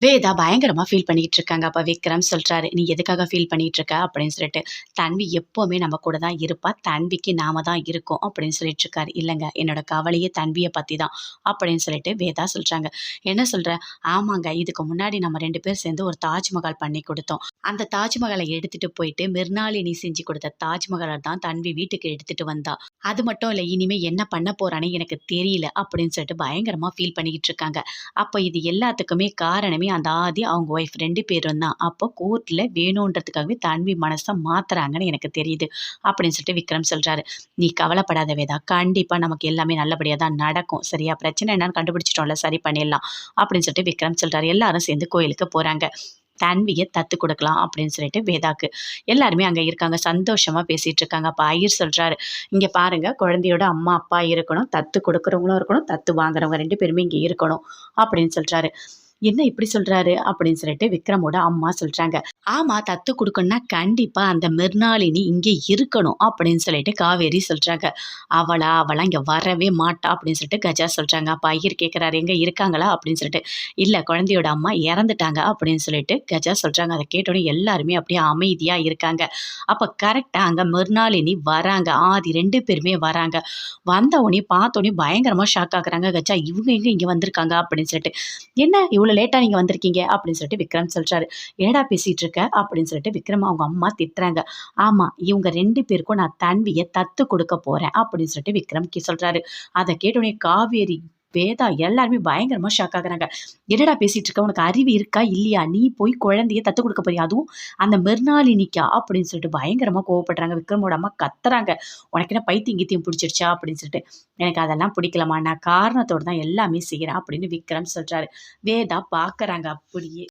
வேதா பயங்கரமா ஃபீல் பண்ணிட்டு இருக்காங்க. அப்ப விக்ரம் சொல்றாரு, "நீ எதுக்காக ஃபீல் பண்ணிட்டு இருக்க?" அப்படின்னு சொல்லிட்டு. "தன்வி எப்பவுமே நம்ம கூட தான் இருப்பா. தன்விக்கு நாம தான் இருக்கோம்." அப்படின்னு சொல்லிட்டு இருக்காரு. "இல்லங்க, என்னோட கவலையே தன்விய பத்தி தான்." அப்படின்னு சொல்லிட்டு வேதா சொல்றாங்க. "என்ன சொல்ற?" "ஆமாங்க. இதுக்கு முன்னாடி நம்ம 2 பேரும் சேர்ந்து ஒரு தாஜ்மஹால் பண்ணி குடுத்தோம். அந்த தாஜ்மஹால எடுத்துட்டு போயிட்டு மிர்னாலினி செஞ்சு குடுத்த தாஜ்மஹால தான் தன்வி வீட்டுக்கு எடுத்துட்டு வந்தா. அது மட்டும் இல்ல, இனிமே என்ன பண்ண போறான்னு எனக்கு தெரியல." அப்படின்னு சொல்லிட்டு பயங்கரமா ஃபீல் பண்ணிக்கிட்டு இருக்காங்க. அப்ப இது எல்லாத்துக்குமே காரணமே அந்த ஆதி, அவங்க ஒய்ஃப் 2 பேரும் தான். அப்போ கோர்ட்ல வேணுன்றதுக்காகவே தன்வி மனச மாத்துறாங்கன்னு எனக்கு தெரியுது. அப்படின்னு சொல்லிட்டு விக்ரம் சொல்றாரு. "நீ கவலைப்படாத வேதா. கண்டிப்பா நமக்கு எல்லாமே நல்லபடியா தான் நடக்கும். சரியா? பிரச்சனை என்னன்னு கண்டுபிடிச்சிட்டோம்ல, சரி பண்ணிடலாம்." அப்படின்னு சொல்லிட்டு விக்ரம் சொல்றாரு. எல்லாரும் சேர்ந்து கோயிலுக்கு போறாங்க. தன்விய தத்து குடுக்கலாம் அப்படின்னு சொல்லிட்டு வேதாக்கு. எல்லாருமே அங்க இருக்காங்க. சந்தோஷமா பேசிட்டு இருக்காங்க. அப்ப ஐயர் சொல்றாரு, "இங்க பாருங்க, குழந்தையோட அம்மா, அப்பா இருக்கணும். தத்து குடுக்குறவங்களும் இருக்கணும். தத்து வாங்குறவங்க 2 பேருமே இங்க இருக்கணும்." அப்படின்னு சொல்றாரு. "என்ன இப்படி சொல்றாரு?" அப்படின்னு சொல்லிட்டு விக்ரமோட அம்மா சொல்றாங்க. "ஆமா, தத்து குடுக்கணும்னா கண்டிப்பா அந்த மிர்னாலினி இங்க இருக்கணும்." அப்படின்னு சொல்லிட்டு காவேரி சொல்றாங்க. அவலாம் இங்க வரவே மாட்டா." அப்படின்னு சொல்லிட்டு கஜா சொல்றாங்க. அப்ப ஐயர் கேட்கிறாரு, "எங்க இருக்காங்களா?" அப்படின்னு சொல்லிட்டு. "இல்ல, குழந்தையோட அம்மா இறந்துட்டாங்க." அப்படின்னு சொல்லிட்டு கஜா சொல்றாங்க. அத கேட்டோனே எல்லாருமே அப்படியே அமைதியா இருக்காங்க. அப்ப கரெக்ட்டா அங்க மிர்னாலினி வராங்க. ஆதி 2 பேருமே வராங்க. வந்தவுனே பார்த்தோனே பயங்கரமா ஷாக் ஆகுறாங்க கஜா. "இவங்க எங்க இங்க வந்திருக்காங்க?" அப்படின்னு சொல்லிட்டு. "என்ன இவ்வளோ லேட்டா நீங்க வந்திருக்கீங்க?" அப்படின்னு சொல்லிட்டு விக்ரம் சொல்றாரு. "என்னடா பேசிட்டு இருக்க?" அப்படின்னு சொல்லிட்டு விக்ரம் அவங்க அம்மா திட்டுறாங்க. "ஆமா, இவங்க 2 பேருக்கும் நான் தன்விய தத்து குடுக்க போறேன்." அப்படின்னு சொல்லிட்டு விக்ரம் சொல்றாரு. அத கேட்டோனே காவேரி, வேதா எல்லாருமே பயங்கரமா ஷாக் ஆகுறாங்க. "என்னடா பேசிட்டு இருக்க? உனக்கு அறிவு இருக்கா? இல்லையா? நீ போய் குழந்தைய தத்து குடுக்க போறியா? அதுவும் அந்த மிர்னாலினிக்கா?" அப்படின்னு சொல்லிட்டு பயங்கரமா கோவப்படுறாங்க. விக்ரமோட அம்மா கத்துறாங்க. "உனக்கு என்ன பைத்தியம் கீத்தியம் புடிச்சிருச்சா?" அப்படின்னு சொல்லிட்டு. "எனக்கு அதெல்லாம் பிடிக்கலம்மா. நான் காரணத்தோட தான் எல்லாமே செய்றேன்." அப்படின்னு விக்ரம் சொல்றாரு. வேதா பார்க்கறாங்க அப்படியே.